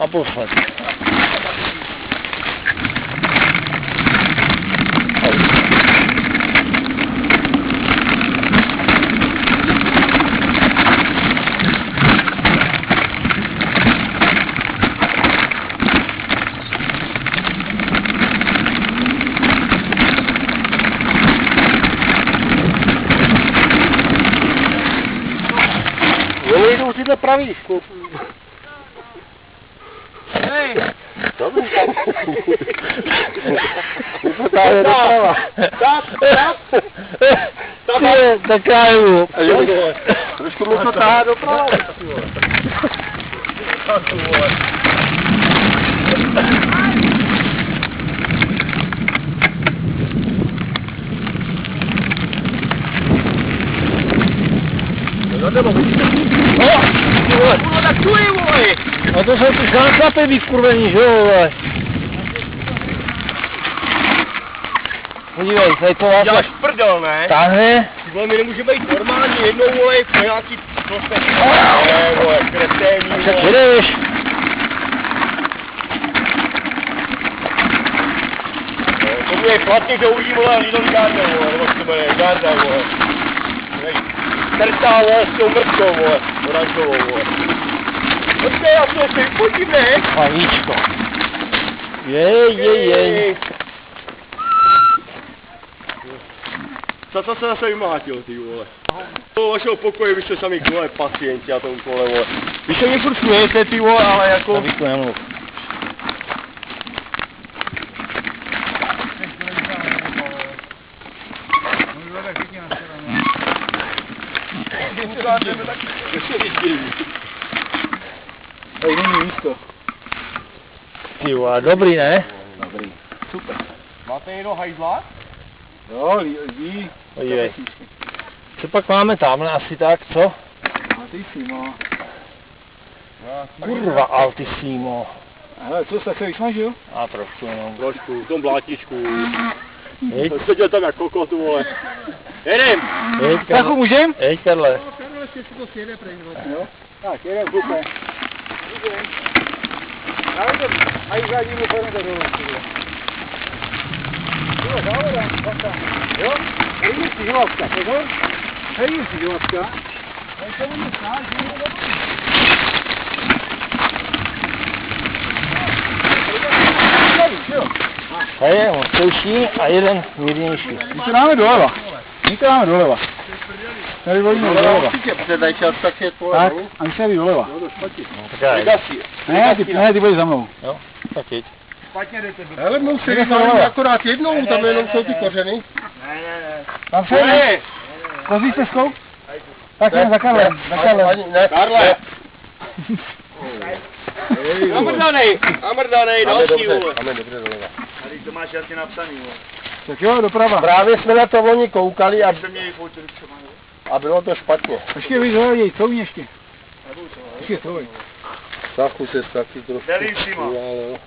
A posled. Jdou tyhle pravý. Hej! Dobrý. Vypotáhne doprava. Tak já jdu. Trošku mi to táhá doprava. Kurva, tak tu je, vole! A to jsou ty záklapy vykurvení, že jo, vole? Podívej, tady to vás... Děláš prdel, ne? Táhne? Ty vole, my nemůžeme být normální jednou, vole, po nějaký prostě... Ne, vole, kreténí, Tak vole. jedeš. To bude platně dlouhý, vole, Lidl Garda, vole, nebo to bude Garda, vole. Trtá, vole, s tou mrtkou, vole, oranžovou, vole. Počkej, já to si podím, ne? Paníčko. Jej. Co se zase vymlátil, ty vole? Do vašeho pokoje vy jste sami, vole, pacienti a tomu kole, vole. Vy se mi furt smějete, ty vole, ale jako... Navíku nemluv. Hej, není místo. Ty vole, dobrý, ne? Dobrý. Super. Máte někdo hajzla? Jo, ví. Podívej. Co pak máme tamhle asi tak, co? Altissimo. Kurva, altissimo. Hele, co jste se vysmažil? A trošku jenom. Trošku, v tom blátičku. Jeď, Seděl tam jak kokot, vole. Jedem! jeď, Tak Karle. můžem? Jeď, Karle. Jo. Tak, jedem, super. Já jdem, a i zadní mu pojďme dolů. Jo, závodem, basta. Jo? Hejím si žlavka, pozor. Hejím si žlavka. Hej, to bude stát, že je dobrý. Tady je on zkouší a jeden mírnější. My to dáme doleva. Tady volíme doleva. Protože tady čas tak je tvoje, Tak, a my se jde doleva. Tak já jdu. Ne, ty budeš za mnou. Jo, tak jeď. Hele, mnou se Jdeme vypadá doleva. akorát jednou, tam jenom jsou ty kořeny. Tam se jde. Kozí se skou? Tak jdem za Karlem, za Karlem. Ne, Karle! Namrdanej, další, vole. Máme dobře doleva. Tady to máš jasně napsaný, jo. Tak jo, doprava. Právě jsme na to oni koukali a, Jste měli fotit třeba, jo? a bylo to špatně. Počkej, víš, hleděj, co ještě? Počkej, co víš? Stachu se taky trošku. Bellissima.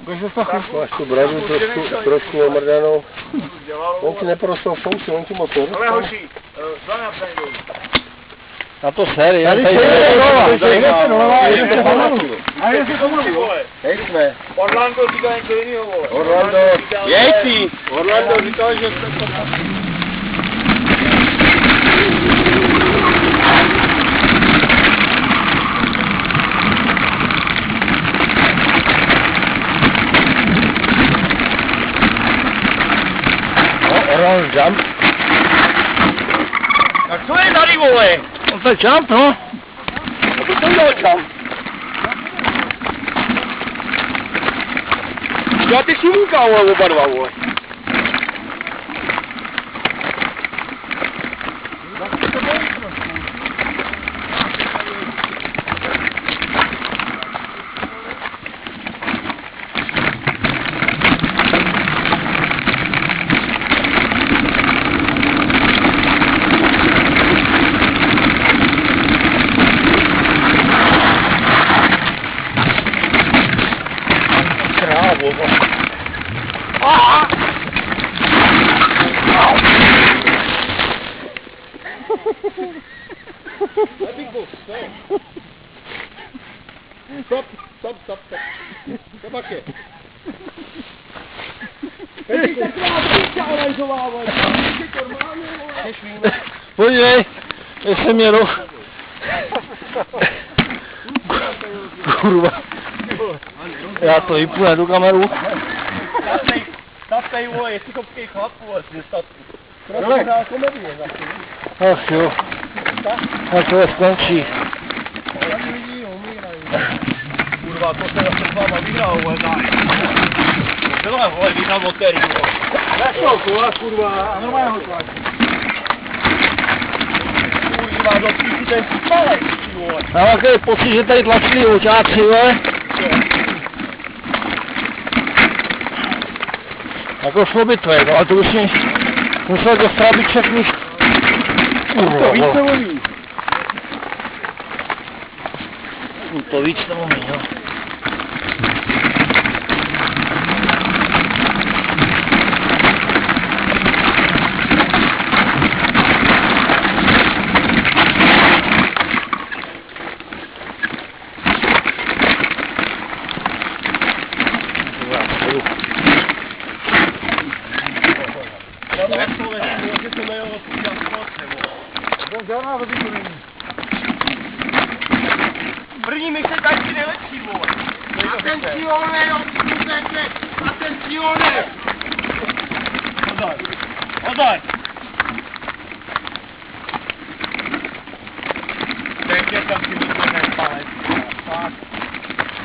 Ukaž se stachu. Máš tu bradu trošku omrdanou. On ti neporostou fousy, on ti moc Ale porostou. hoši, co napsaný dolů? Na to série, jen Tady tady se jde doleva, Tady jde se doleva, máme. jde se pomalu. A jde se Ty pomalu. vole, Hej jsme. Orlando říká něco jiného, vole. Orlando, říká, jej že- si! Orlando říkal, že jste to... orange jump. Tak co je tady, vole? No to je jump, no. A to jsem dal čam. Já ty šumíka, vole, oba dva, vole. Stop. Stop. Taky. Hej, taková píča oranžová, vole. Normálně, vole. Podívej, jestli mě roh. Kurva. Já to vypnu na tu kameru. Tapej, vole, jestli kopkej chlap, vole, z nestatku. Ach jo. Tak to je skončí. Kurva, to se zase s váma vyhrál, vole, zájem. Byla, vole, vyhrál motéry, vole. Našel kola, kurva, a normálně ho tlačí. Kurva, do píči ten spalek, vole. Já mám takový pocit, že tady tlačili očáci, vole. Jako šlo by tvej, no, ale to už mi musel dostrábit všechny. To víc nebo víc? To víc nebo méně, no. Žádná vody to není. První mi se dají ty nejlepší, vole. Atencione, jo, připustete! Atencione! Pozor. Teď je tam si myslím nepalec. Tak.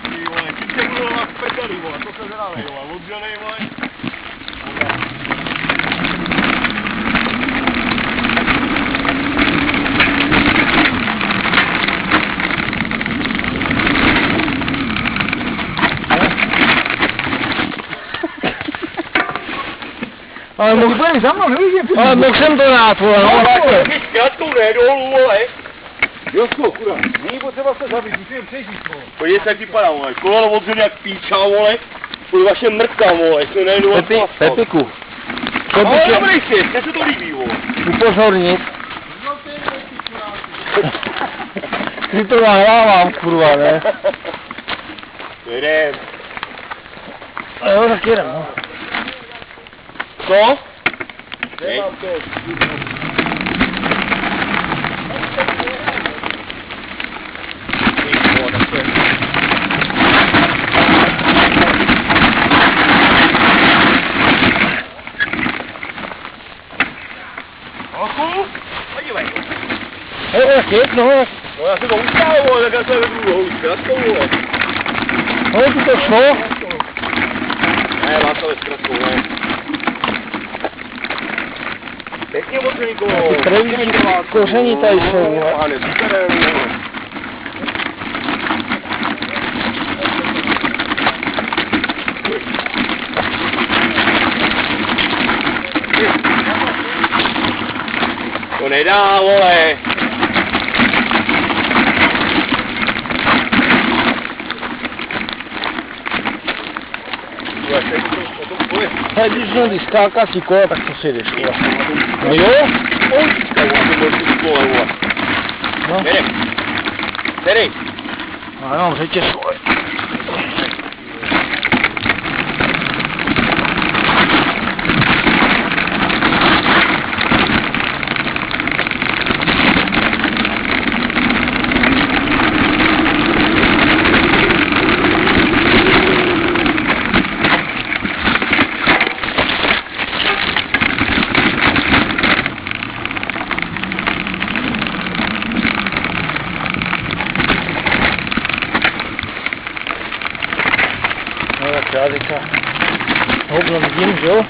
Ty vole, ty se budou na prdeli, vole, to se zrávej, vole, oddělej, vole. Ale mohl budeš za mnou, nevidím. ale mohl jsem to dát, vole, no. Ty s krátkou ne dolů, vole. Josko, kurva, není potřeba se zabít, musím přežít, vole. Podívej se, jak vypadá, vole. Koleno odřeli jak píča, vole. Půjdu vaše mrtka, vole, jestli nejdu od plastu. Pepiku. To Ale by dobrý si, mně se to líbí, vole. upozornit. Ty to nahrávám, kurva, ne? Jdem. A jo, tak jedem, no. Co? Nemám to. Podívej. Tak jedno, No já se to ustál, vole, tak já se vedu hou zkrátkou, vole. ale ti to šlo. Ne, má to ve zkrátkou, ne. Pěkně odřený kolo. Ty trevíčky, koření tady jsou, vole. A nezuperem, vole. To nedá, vole. Ale když jsem ty skákací kola, tak to si jdeš, vole. No jo? No. Tedy. No, já mám řetěz, vole. No tak já teďka houbno vidím, že jo?